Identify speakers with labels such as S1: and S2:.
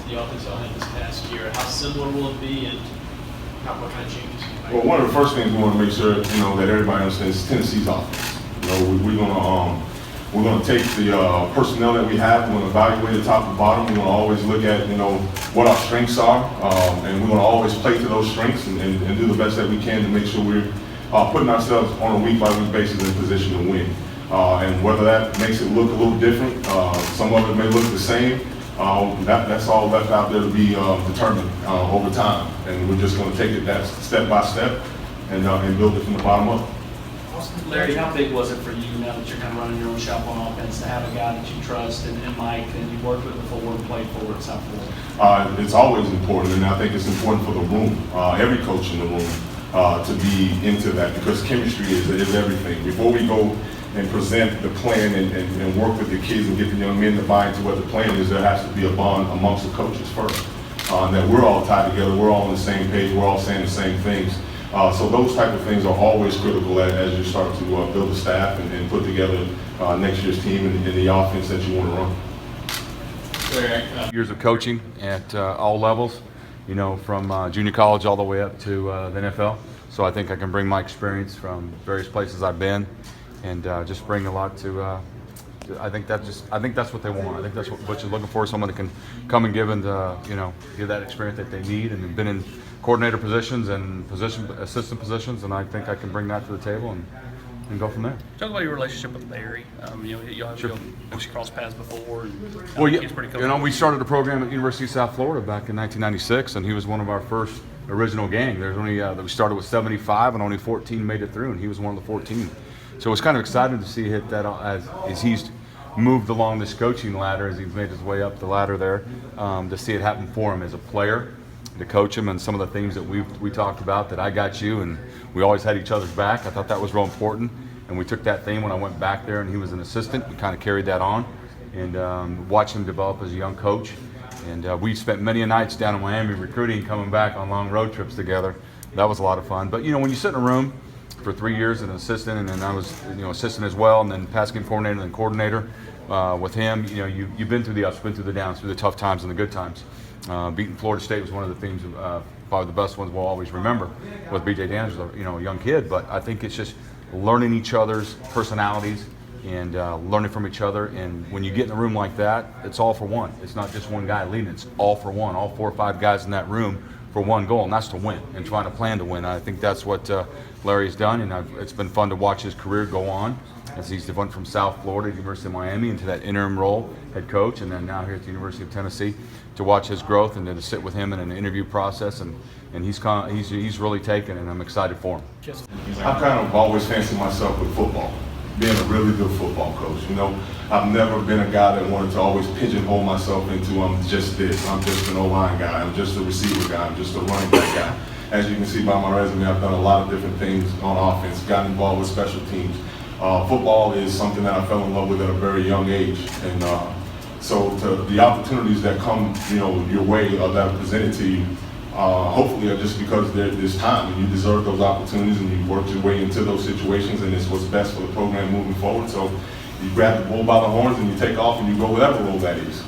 S1: the offensive line this past year. How similar will it be, and what kind of changes do you make?
S2: Well, one of the first things we want to make sure that everybody understands is Tennessee's offense. We're gonna take the personnel that we have. We're gonna evaluate it top to bottom. We're gonna always look at what our strengths are, and we're gonna always play to those strengths and do the best that we can to make sure we're putting ourselves on a week-by-week basis in position to win. And whether that makes it look a little different, some of it may look the same. That's all left out there to be determined over time, and we're just going to take it that step by step and build it from the bottom up.
S1: Larry, how big was it for you now that you're kind of running your own shop on offense to have a guy that you trust and Mike and you worked with before and played for at South Florida?
S2: It's always important, and I think it's important for the room, every coach in the room, to be into that, because chemistry is everything. Before we go and present the plan and work with the kids and get the young men to buy into what the plan is, there has to be a bond amongst the coaches first. That we're all tied together, we're all on the same page, we're all saying the same things. So those type of things are always critical as you start to build a staff and put together next year's team and the offense that you want to run.
S3: Years of coaching at all levels, from junior college all the way up to the NFL. So I think I can bring my experience from various places I've been, and just bring a lot to. I think that's what they want. I think that's what you're looking for. Someone that can come and give give that experience that they need, and have been in coordinator positions and assistant positions, and I think I can bring that to the table and go from there.
S1: Talk about your relationship with Larry. Y'all have crossed paths before. And,
S3: well, yeah,
S1: he's pretty cool.
S3: We started a program at University of South Florida back in 1996, and he was one of our first original gang. There's only we started with 75, and only 14 made it through, and he was one of the 14. So it was kind of exciting to see hit that as he's moved along this coaching ladder, as he's made his way up the ladder there, to see it happen for him as a player, to coach him, and some of the things that we talked about, that I got you, and we always had each other's back. I thought that was real important, and we took that theme when I went back there and he was an assistant. We kind of carried that on and watched him develop as a young coach. And we spent many nights down in Miami recruiting, coming back on long road trips together. That was a lot of fun. But when you sit in a room for 3 years as an assistant, and then I was assistant as well, and then pass game coordinator and then coordinator with him, you've been through the ups, been through the downs, through the tough times and the good times. Beating Florida State was one of the things, probably the best ones we'll always remember, with B.J. D'Angelo, a young kid. But I think it's just learning each other's personalities and learning from each other. And when you get in a room like that, it's all for one. It's not just one guy leading. It's all for one. All 4 or 5 guys in that room for one goal, and that's to win and trying to plan to win. I think that's what Larry's done, and it's been fun to watch his career go on as he's went from South Florida to University of Miami into that interim role, head coach, and then now here at the University of Tennessee, to watch his growth and then to sit with him in an interview process, and he's really taken, and I'm excited for him.
S2: I've kind of always fancied myself with football, being a really good football coach. I've never been a guy that wanted to always pigeonhole myself into I'm just this, I'm just an O-line guy, I'm just a receiver guy, I'm just a running back guy. As you can see by my resume, I've done a lot of different things on offense, gotten involved with special teams. Football is something that I fell in love with at a very young age, and so the opportunities that come, your way, that are presented to you, hopefully are just because there's time and you deserve those opportunities and you worked your way into those situations, and it's what's best for the program moving forward. So you grab the bull by the horns and you take off and you go whatever role that is.